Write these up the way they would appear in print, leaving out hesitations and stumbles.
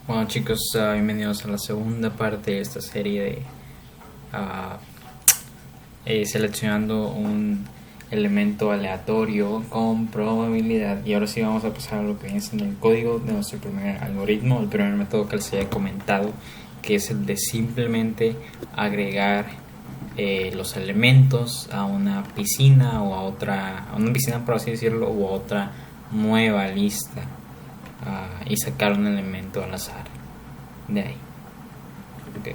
Bueno chicos, bienvenidos a la segunda parte de esta serie de ah, seleccionando un elemento aleatorio con probabilidad. Y ahora sí vamos a pasar a lo que viene siendo el código de nuestro primer algoritmo, el primer método que les había comentado, que es el de simplemente agregar los elementos a una piscina o a una piscina por así decirlo, o a otra nueva lista. Y sacar un elemento al azar de ahí. Okay.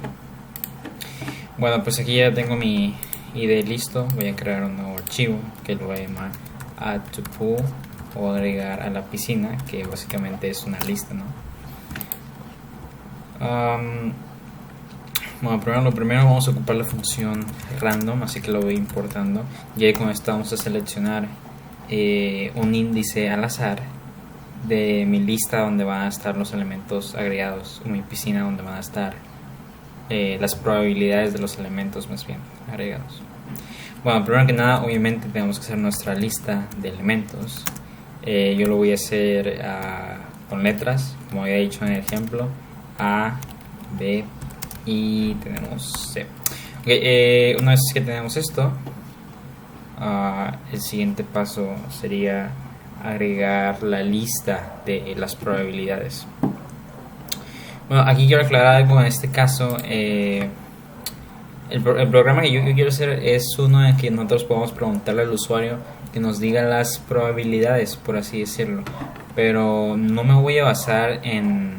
Bueno, pues aquí ya tengo mi ID listo. Voy a crear un nuevo archivo que lo voy a llamar add to pool o agregar a la piscina, que básicamente es una lista, ¿no? Bueno, lo primero vamos a ocupar la función random, así que lo voy importando. Y ahí con esto vamos a seleccionar un índice al azar de mi lista donde van a estar los elementos agregados, o mi piscina donde van a estar las probabilidades de los elementos más bien agregados. Bueno, primero que nada, obviamente tenemos que hacer nuestra lista de elementos. Yo lo voy a hacer con letras, como había dicho en el ejemplo: A, B y tenemos C. Okay, una vez que tenemos esto, el siguiente paso sería agregar la lista de las probabilidades. Bueno, aquí quiero aclarar algo en este caso. El programa que yo quiero hacer es uno en que nosotros podemos preguntarle al usuario que nos diga las probabilidades, por así decirlo, pero no me voy a basar en,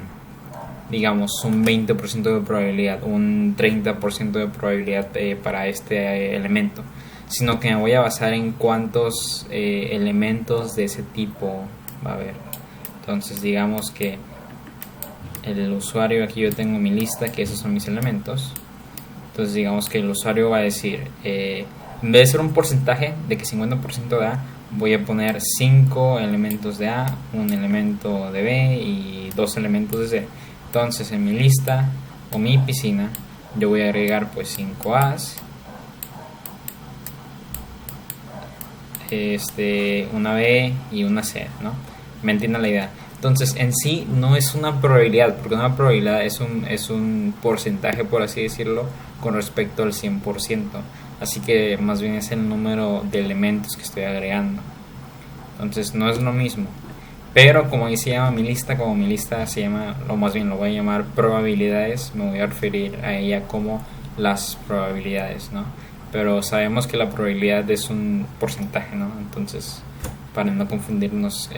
digamos, un 20% de probabilidad, un 30% de probabilidad para este elemento, sino que me voy a basar en cuántos elementos de ese tipo va a haber. Entonces digamos que el usuario, aquí yo tengo mi lista, que esos son mis elementos. Entonces digamos que el usuario va a decir, en vez de ser un porcentaje de que 50% de A, voy a poner 5 elementos de A, un elemento de B y 2 elementos de C. Entonces en mi lista o mi piscina yo voy a agregar pues 5 A's, una B y una C, ¿no? ¿Me entienden la idea? Entonces en sí no es una probabilidad, porque una probabilidad es un porcentaje, por así decirlo, con respecto al 100%. Así que más bien es el número de elementos que estoy agregando. Entonces no es lo mismo. Pero como ahí se llama mi lista, como mi lista se llama, o más bien lo voy a llamar probabilidades, me voy a referir a ella como las probabilidades, ¿no? Pero sabemos que la probabilidad es un porcentaje, ¿no? Entonces, para no confundirnos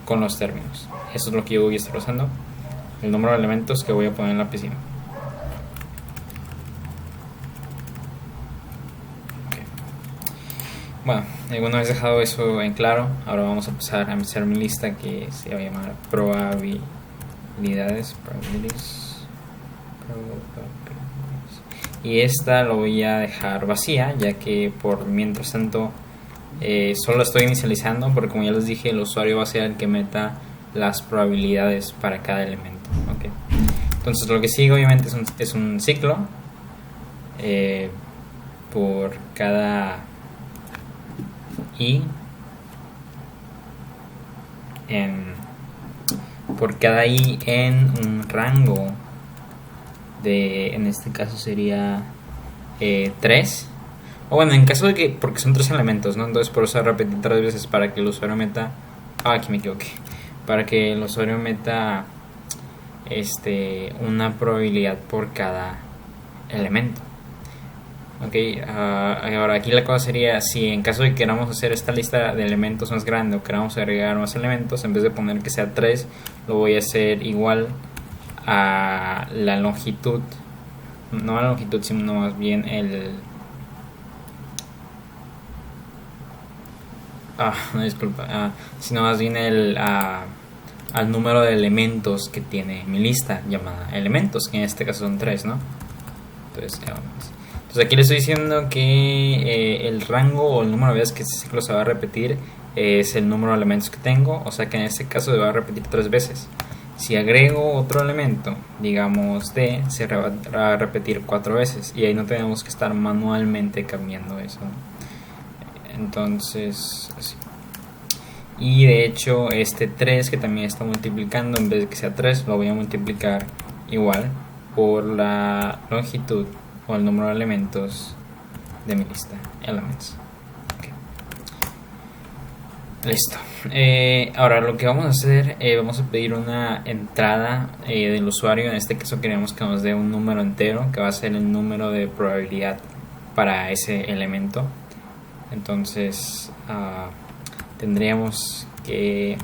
con los términos, eso es lo que yo voy a estar usando, el número de elementos que voy a poner en la piscina. Okay. Bueno, una vez dejado eso en claro, ahora vamos a pasar a hacer mi lista que se va a llamar probabilidades. Y esta lo voy a dejar vacía, ya que por mientras tanto solo estoy inicializando, porque como ya les dije, el usuario va a ser el que meta las probabilidades para cada elemento. Okay. Entonces lo que sigue obviamente es un ciclo por cada i en un rango de, en este caso sería 3. O bueno, en caso de que, porque son 3 elementos, ¿no? Entonces por eso repetir 3 veces para que el usuario meta, aquí me equivoqué, para que el usuario meta una probabilidad por cada elemento. Ok, ahora aquí la cosa sería, si en caso de que queramos hacer esta lista de elementos más grande o queramos agregar más elementos, en vez de poner que sea 3, lo voy a hacer igual a la longitud, no la longitud, sino más bien sino más bien al número de elementos que tiene mi lista llamada elementos, que en este caso son 3, ¿no? Entonces aquí le estoy diciendo que el rango o el número de veces que este ciclo se va a repetir es el número de elementos que tengo, o sea que en este caso se va a repetir 3 veces. Si agrego otro elemento, digamos D, se va a repetir 4 veces, y ahí no tenemos que estar manualmente cambiando eso. Entonces, así. y de hecho este 3 que también está multiplicando, en vez de que sea 3 lo voy a multiplicar igual por la longitud o el número de elementos de mi lista, elements. Okay. Listo. Ahora lo que vamos a hacer, vamos a pedir una entrada del usuario. En este caso queremos que nos dé un número entero, que va a ser el número de probabilidad para ese elemento. Entonces tendríamos que...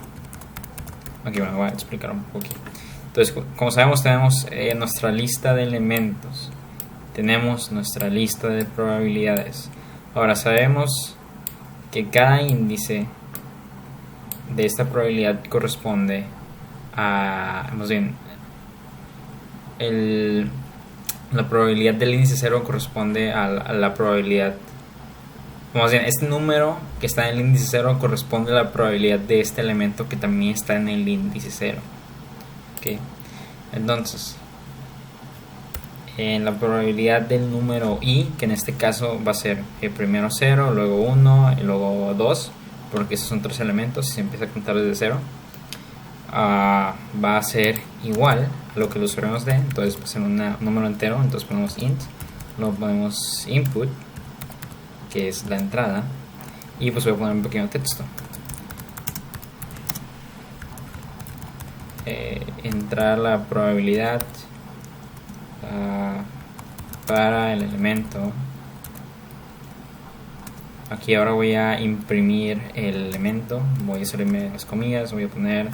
Aquí bueno, voy a explicar un poquito. Entonces, como sabemos, tenemos nuestra lista de elementos, tenemos nuestra lista de probabilidades. Ahora sabemos que cada índice de esta probabilidad corresponde a, más bien, la probabilidad del índice 0 corresponde a la probabilidad, más bien, este número que está en el índice 0 corresponde a la probabilidad de este elemento que también está en el índice 0. Okay. Entonces, en la probabilidad del número i, que en este caso va a ser primero 0, luego 1 y luego 2, porque esos son 3 elementos y se empieza a contar desde 0, va a ser igual a lo que el usuario nos dé. Entonces va a ser un número entero, entonces ponemos int, luego ponemos input, que es la entrada, y pues voy a poner un pequeño texto. Entrar la probabilidad para el elemento. Aquí ahora voy a imprimir el elemento, voy a salirme las comillas, voy a poner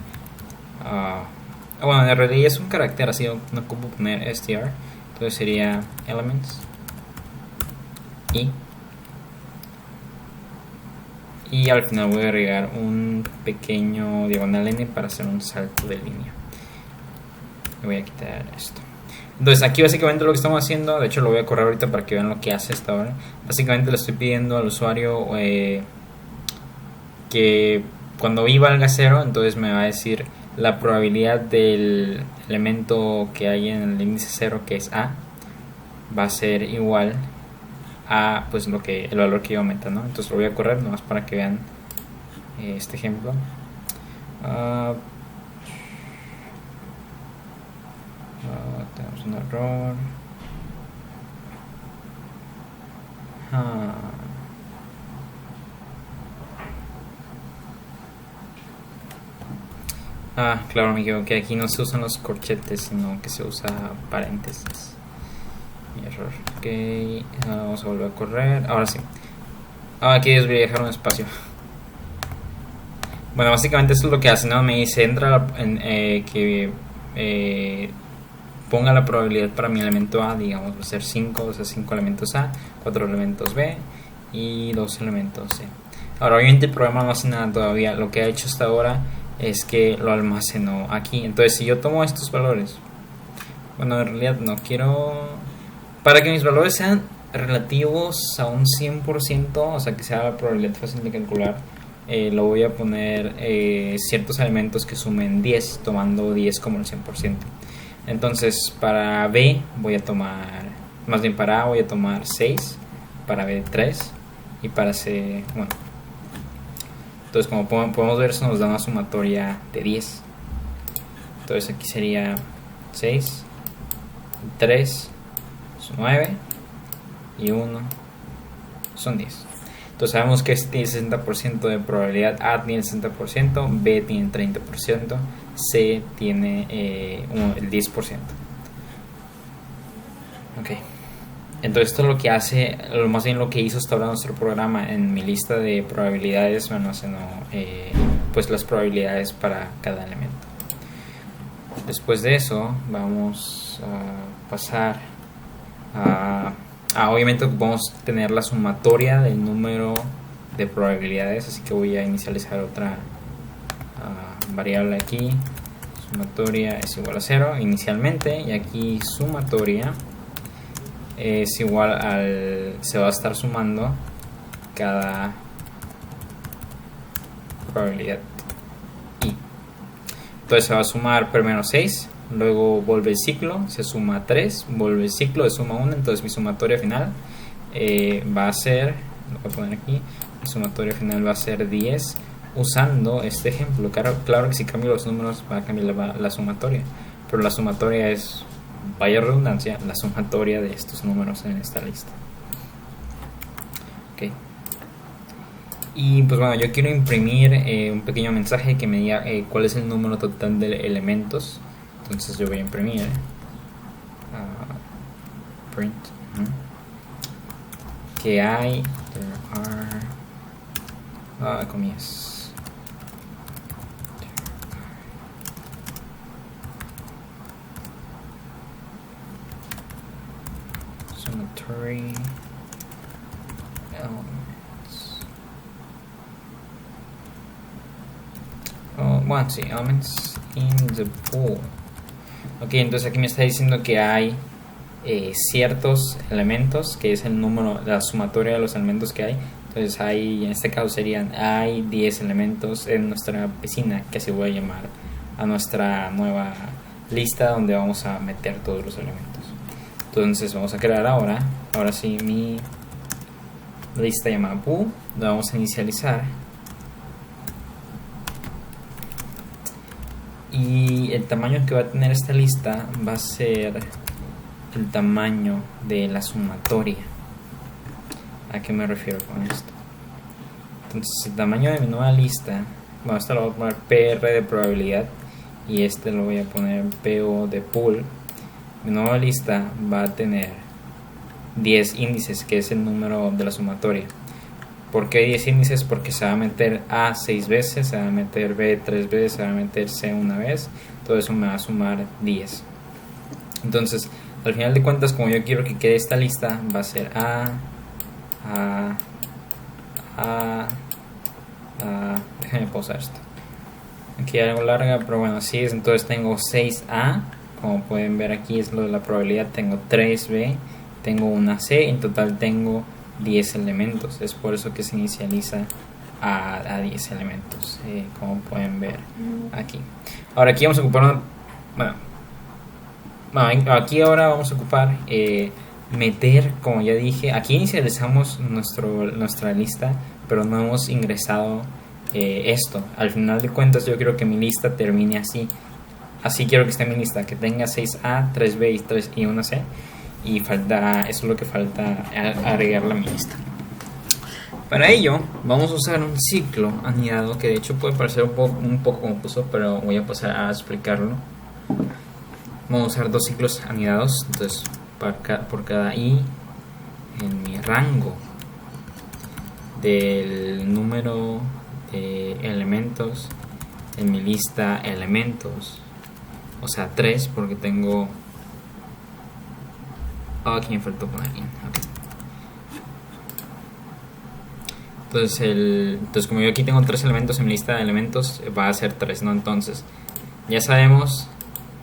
bueno, en realidad es un carácter, así no ocupo poner str, entonces sería elements y al final voy a agregar un pequeño diagonal n para hacer un salto de línea. Voy a quitar esto. Entonces aquí básicamente lo que estamos haciendo, de hecho lo voy a correr ahorita para que vean lo que hace esta hora. Básicamente le estoy pidiendo al usuario que cuando i valga 0, entonces me va a decir la probabilidad del elemento que hay en el índice 0, que es a, va a ser igual a pues el valor que yo meta, ¿no? Entonces lo voy a correr nomás para que vean este ejemplo. Tenemos un error. Claro, me equivoqué. Aquí no se usan los corchetes, sino que se usa paréntesis. Mi error. Ok, vamos a volver a correr. Ahora sí. Aquí les voy a dejar un espacio. Bueno, básicamente esto es lo que hace, ¿no? Me dice, entra que ponga la probabilidad para mi elemento A, digamos, va a ser 5, o sea, 5 elementos A, 4 elementos B y 2 elementos C. Ahora, obviamente el programa no hace nada todavía. Lo que ha hecho hasta ahora es que lo almacenó aquí. Entonces, si yo tomo estos valores, bueno, en realidad no quiero, para que mis valores sean relativos a un 100%, o sea, que sea la probabilidad fácil de calcular, lo voy a poner ciertos elementos que sumen 10, tomando 10 como el 100%. Entonces para B voy a tomar, más bien para A voy a tomar 6, para B 3 y para C, bueno. Entonces como podemos ver, eso nos da una sumatoria de 10. Entonces aquí sería 6, 3, son 9 y 1 son 10. Entonces sabemos que este tiene 60% de probabilidad, A tiene el 60%, B tiene el 30%, C tiene el 10%. Ok. Entonces esto es lo que hace, más bien lo que hizo hasta ahora nuestro programa. En mi lista de probabilidades me almacenó pues las probabilidades para cada elemento. Después de eso vamos a pasar obviamente podemos tener la sumatoria del número de probabilidades, así que voy a inicializar otra variable aquí. Sumatoria es igual a 0 inicialmente, y aquí sumatoria es igual se va a estar sumando cada probabilidad i. Entonces se va a sumar primero 6, luego vuelve el ciclo, se suma 3, vuelve el ciclo, se suma 1, entonces mi sumatoria final va a ser, lo voy a poner aquí, mi sumatoria final va a ser 10 usando este ejemplo. Claro que si cambio los números va a cambiar la sumatoria, pero la sumatoria es, vaya redundancia, la sumatoria de estos números en esta lista. Ok. Y pues bueno, yo quiero imprimir un pequeño mensaje que me diga cuál es el número total de elementos. Entonces yo voy a imprimir print que hay, there are comillas, summatory elements. Bueno, sí, elements in the pool. Ok, entonces aquí me está diciendo que hay ciertos elementos, que es el número, la sumatoria de los elementos que hay. Entonces hay, en este caso serían, hay 10 elementos en nuestra piscina, que así voy a llamar a nuestra nueva lista donde vamos a meter todos los elementos. Entonces vamos a crear ahora sí mi lista llamada pool, la vamos a inicializar. Y el tamaño que va a tener esta lista va a ser el tamaño de la sumatoria. ¿A qué me refiero con esto? Entonces el tamaño de mi nueva lista, bueno, esto lo voy a poner PR de probabilidad y este lo voy a poner PO de pool. Mi nueva lista va a tener 10 índices, que es el número de la sumatoria. ¿Por qué 10 índices? Porque se va a meter A 6 veces, se va a meter B 3 veces, se va a meter C una vez. Todo eso me va a sumar 10. Entonces, al final de cuentas, como yo quiero que quede esta lista, va a ser déjame pausar esto. Aquí hay algo larga, pero bueno, así es. Entonces tengo 6A, como pueden ver aquí es lo de la probabilidad. Tengo 3B, tengo una C, en total tengo 10 elementos. Es por eso que se inicializa a 10 elementos, como pueden ver aquí. Ahora aquí vamos a ocupar aquí ahora vamos a ocupar meter, como ya dije, aquí inicializamos nuestra lista, pero no hemos ingresado esto. Al final de cuentas yo quiero que mi lista termine así quiero que esté mi lista, que tenga 6A, 3B y una C. Y falta, eso es lo que falta agregarla a mi lista. Para ello vamos a usar un ciclo anidado, que de hecho puede parecer un poco confuso, pero voy a pasar a explicarlo. Vamos a usar dos ciclos anidados. Entonces por cada i en mi rango del número de elementos en mi lista elementos, o sea 3, porque tengo aquí me faltó poner in. Okay. Entonces como yo aquí tengo 3 elementos en mi lista de elementos, va a ser 3, ¿no? Entonces ya sabemos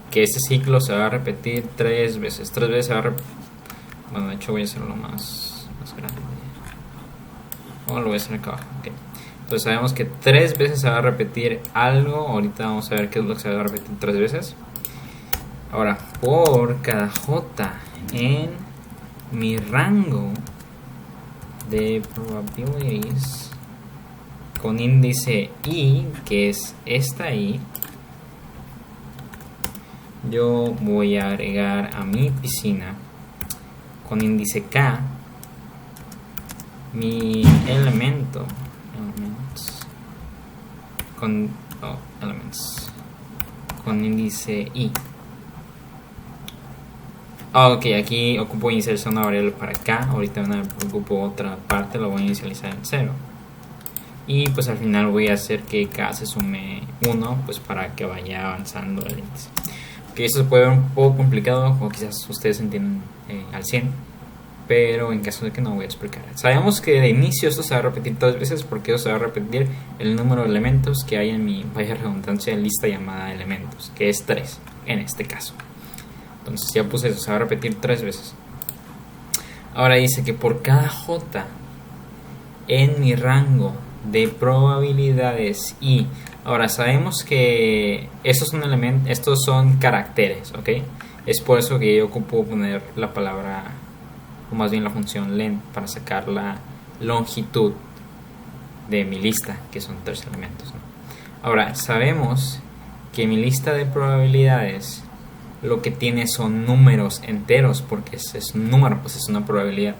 que este ciclo se va a repetir 3 veces. 3 veces se va a bueno, de hecho voy a hacerlo más grande. O lo voy a hacer acá abajo. Okay. Entonces sabemos que 3 veces se va a repetir algo. Ahorita vamos a ver qué es lo que se va a repetir 3 veces. Ahora, por cada J en mi rango de probabilities con índice I, que es esta I, yo voy a agregar a mi piscina con índice K mi elemento con índice I. Ok, aquí ocupo inicializar una variable para K. Ahorita ocupo otra parte, lo voy a inicializar en 0. Y pues al final voy a hacer que K se sume 1, pues para que vaya avanzando el índice. Que eso se puede ver un poco complicado, o quizás ustedes entiendan al 100, pero en caso de que no, voy a explicar. Sabemos que de inicio esto se va a repetir 3 veces, porque eso se va a repetir el número de elementos que hay en mi, vaya redundancia, lista llamada elementos, que es 3 en este caso. Entonces ya puse eso, se va a repetir 3 veces. Ahora dice que por cada J en mi rango de probabilidades I. Ahora sabemos que estos son caracteres, ¿ok? Es por eso que yo ocupo poner la palabra, o más bien la función len, para sacar la longitud de mi lista, que son 3 elementos, ¿no? Ahora, sabemos que mi lista de probabilidades lo que tiene son números enteros, porque es un número, pues es una probabilidad.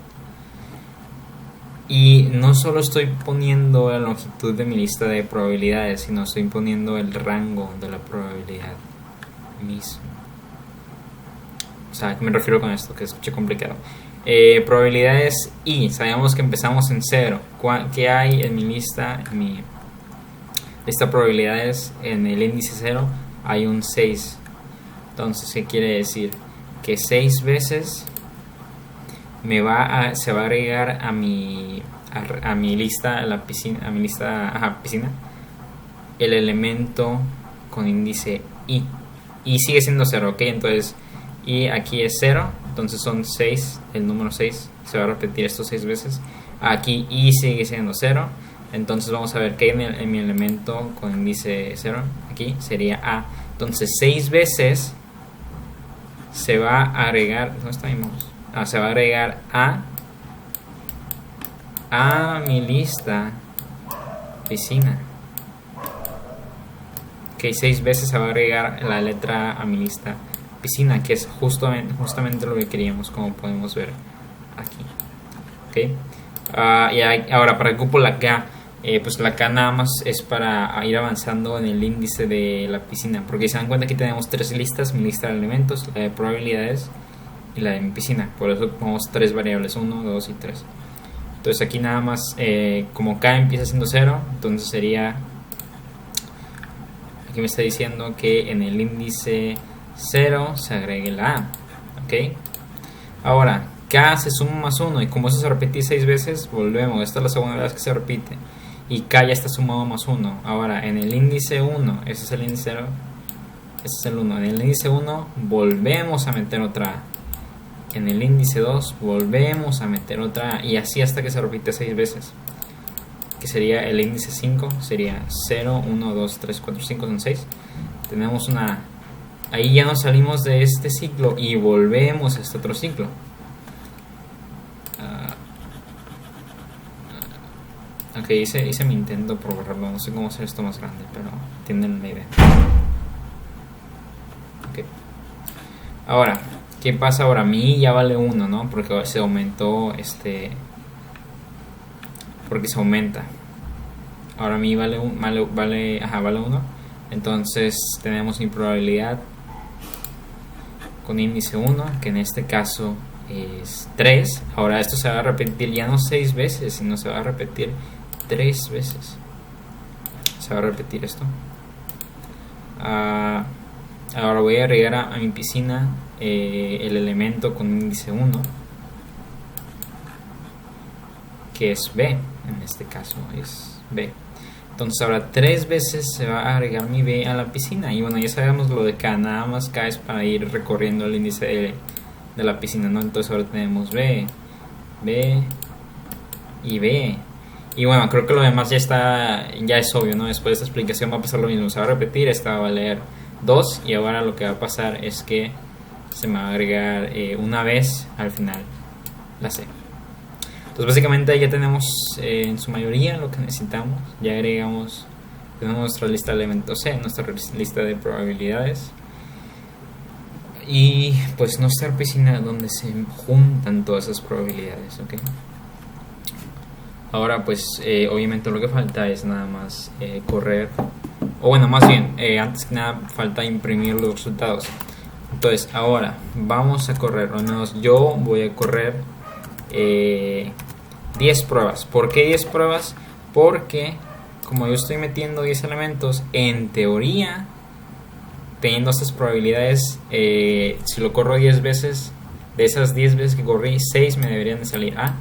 Y no solo estoy poniendo la longitud de mi lista de probabilidades, sino estoy poniendo el rango de la probabilidad mismo. O sea, ¿a qué me refiero con esto? Que escuché complicado. Probabilidades y sabemos que empezamos en 0. ¿Qué hay en mi lista? En mi lista de probabilidades, en el índice 0 hay un 6. Entonces, ¿qué quiere decir? Que 6 veces se va a agregar a mi lista, a la piscina, a mi lista, piscina, el elemento con índice i. Y sigue siendo 0, ¿ok? Entonces, y aquí es 0, entonces son 6, el número 6 se va a repetir estos 6 veces. Aquí i sigue siendo 0, entonces vamos a ver que en mi elemento con índice 0, aquí sería a. Entonces 6 veces se va a agregar, ¿dónde está mi mouse? Se va a agregar a mi lista piscina. Ok, 6 veces se va a agregar la letra a mi lista piscina, que es justamente lo que queríamos, como podemos ver aquí. Ok, y ahora para el cupo la K, pues la K nada más es para ir avanzando en el índice de la piscina, porque se dan cuenta que tenemos 3 listas: mi lista de elementos, la de probabilidades y la de mi piscina. Por eso ponemos 3 variables, 1, 2 y 3. Entonces aquí nada más, como K empieza siendo 0, entonces sería, aquí me está diciendo que en el índice 0 se agregue la A. Ok, ahora K se suma más 1, y como eso se repite 6 veces, volvemos, esta es la segunda vez que se repite, y K ya está sumado más 1. Ahora en el índice 1, ese es el índice 0, ese es el 1, en el índice 1 volvemos a meter otra A, en el índice 2 volvemos a meter otra A, y así hasta que se repite 6 veces, que sería el índice 5, sería 0, 1, 2, 3, 4, 5, son 6. Tenemos una A. Ahí ya nos salimos de este ciclo y volvemos a este otro ciclo. Ok, hice mi intento por borrarlo, no sé cómo hacer esto más grande, pero tienen la idea. Ok, ahora, ¿qué pasa ahora? Mi ya vale 1, ¿no? Porque se aumentó porque se aumenta. Ahora mi vale 1. Entonces tenemos mi probabilidad con índice 1, que en este caso es 3. Ahora esto se va a repetir ya no 6 veces, sino se va a repetir 3 veces. Se va a repetir esto. Ahora voy a agregar a mi piscina el elemento con índice 1, que es B. En este caso es B. Entonces ahora 3 veces se va a agregar mi B a la piscina. Y bueno, ya sabemos lo de K, nada más K es para ir recorriendo el índice de la piscina, ¿no? Entonces ahora tenemos B, B y B. Y bueno, creo que lo demás ya es obvio, ¿no? Después de esta explicación va a pasar lo mismo. Se va a repetir, esta va a valer 2. Y ahora lo que va a pasar es que se me va a agregar una vez al final la C. Entonces básicamente ya tenemos en su mayoría lo que necesitamos. Ya tenemos nuestra lista de elementos C, nuestra lista de probabilidades, y pues nuestra piscina donde se juntan todas esas probabilidades. ¿Okay? Ahora pues obviamente lo que falta es nada más correr, o bueno, más bien antes que nada falta imprimir los resultados. Entonces ahora vamos a correr, al menos yo voy a correr 10 pruebas. ¿Por qué 10 pruebas? Porque como yo estoy metiendo 10 elementos, en teoría, teniendo estas probabilidades, si lo corro 10 veces, de esas 10 veces que corrí, 6 me deberían de salir A,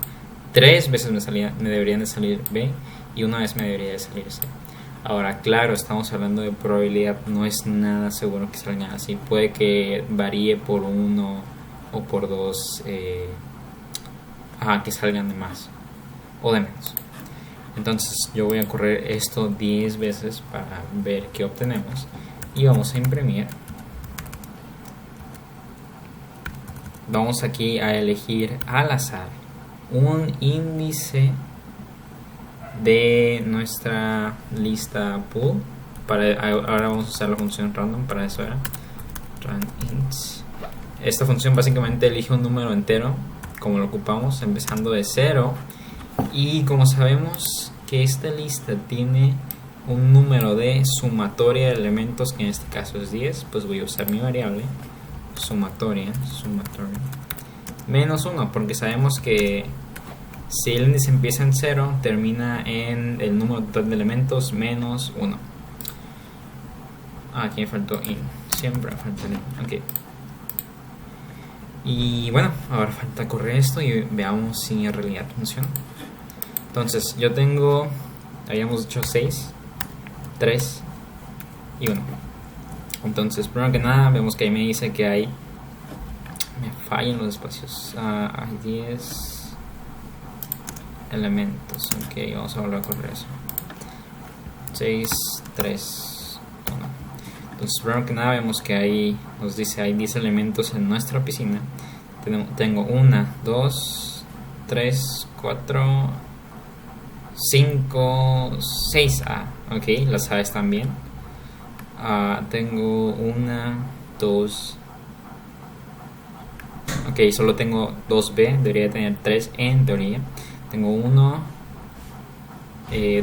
3 veces me deberían de salir B, y una vez me debería de salir C. Ahora, claro, estamos hablando de probabilidad, no es nada seguro que salga así. Puede que varíe por 1 o por 2, que salgan de más o de menos. Entonces yo voy a correr esto 10 veces para ver qué obtenemos, y vamos a imprimir. Vamos aquí a elegir al azar un índice de nuestra lista pool. Ahora vamos a usar la función random. Para eso era randint. Esta función básicamente elige un número entero como lo ocupamos, empezando de 0. Y como sabemos que esta lista tiene un número de sumatoria de elementos, que en este caso es 10, pues voy a usar mi variable sumatoria menos 1, porque sabemos que si el índice empieza en 0, termina en el número total de elementos menos 1. Aquí me faltó in, siempre me falta in. Ok. Y bueno, ahora falta correr esto y veamos si en realidad funciona. Entonces yo tengo, habíamos dicho 6, 3 y 1. Entonces primero que nada vemos que ahí me dice que hay, me fallan los espacios, hay 10 elementos. Ok, vamos a volver a correr eso. 6, 3, 1. Entonces primero que nada vemos que ahí nos dice hay 10 elementos en nuestra piscina. Tengo 1, 2, 3, 4, 5, 6 A. Ok, las A están bien. Tengo 1, 2. Ok, solo tengo 2B. Debería tener 3 en teoría. Tengo 1,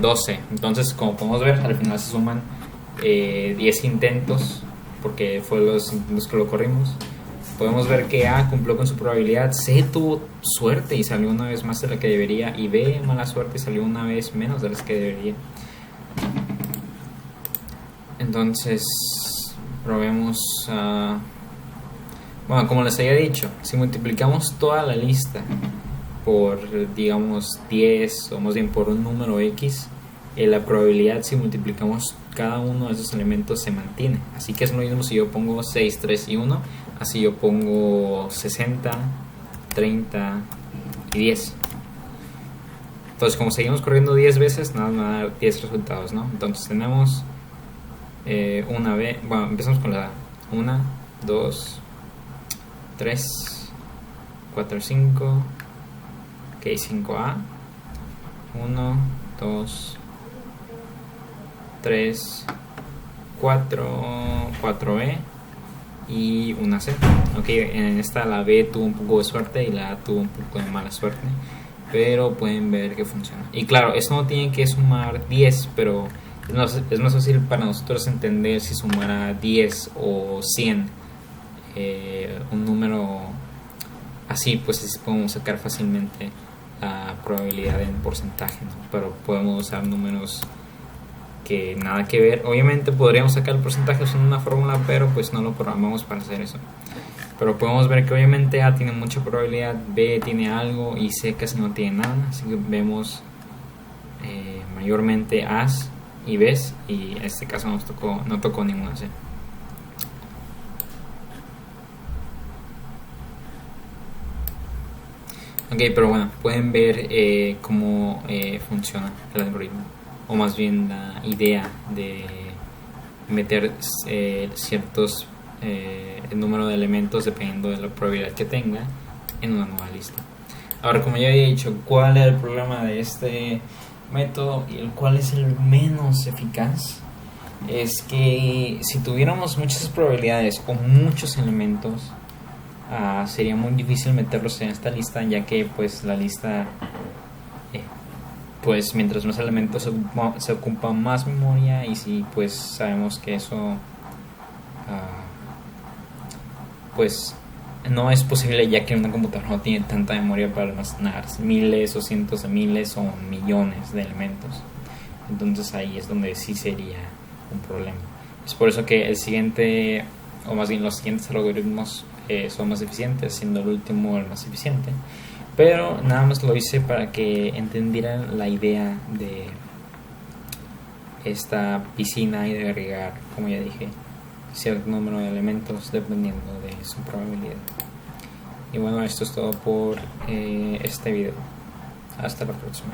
12. Entonces, como podemos ver, al final se suman 10 intentos, porque fue los intentos que lo corrimos. Podemos ver que A cumplió con su probabilidad, C tuvo suerte y salió una vez más de la que debería, y B mala suerte y salió una vez menos de las que debería. Entonces probemos. Bueno, como les había dicho, si multiplicamos toda la lista por, digamos, 10, o más bien por un número X, la probabilidad, si multiplicamos cada uno de esos elementos, se mantiene. Así que es lo mismo si yo pongo 6, 3 y 1, así yo pongo 60, 30 y 10. Entonces, como seguimos corriendo 10 veces, nada más va a dar 10 resultados, ¿no? Entonces tenemos una vez, bueno, empezamos con la 1, 2, 3, 4, 5, ok, 5A, 1, 2, 3, 4, 4B y una C. Ok, en esta la B tuvo un poco de suerte y la A tuvo un poco de mala suerte, pero pueden ver que funciona. Y claro, esto no tiene que sumar 10, pero es más fácil para nosotros entender si sumara 10 o 100, un número así, pues así podemos sacar fácilmente la probabilidad en porcentaje, ¿no? Pero podemos usar números que nada que ver. Obviamente podríamos sacar el porcentaje usando una fórmula, pero pues no lo programamos para hacer eso. Pero podemos ver que obviamente A tiene mucha probabilidad, B tiene algo y C casi no tiene nada. Así que vemos mayormente A's y B's, y en este caso no tocó ninguna C. Ok, pero bueno, pueden ver cómo funciona el algoritmo, o más bien la idea de meter ciertos el número de elementos dependiendo de la probabilidad que tenga en una nueva lista. Ahora, como ya había dicho, ¿cuál es el problema de este método y el cual es el menos eficaz? Es que si tuviéramos muchas probabilidades o muchos elementos, sería muy difícil meterlos en esta lista, ya que pues la lista pues mientras más elementos se ocupa más memoria, y si pues sabemos que eso pues no es posible, ya que una computadora no tiene tanta memoria para almacenar miles o cientos de miles o millones de elementos. Entonces ahí es donde sí sería un problema. Es por eso que el siguiente, o más bien los siguientes algoritmos son más eficientes, siendo el último el más eficiente. Pero nada más lo hice para que entendieran la idea de esta piscina y de agregar, como ya dije, cierto número de elementos dependiendo de su probabilidad. Y bueno, esto es todo por este video. Hasta la próxima.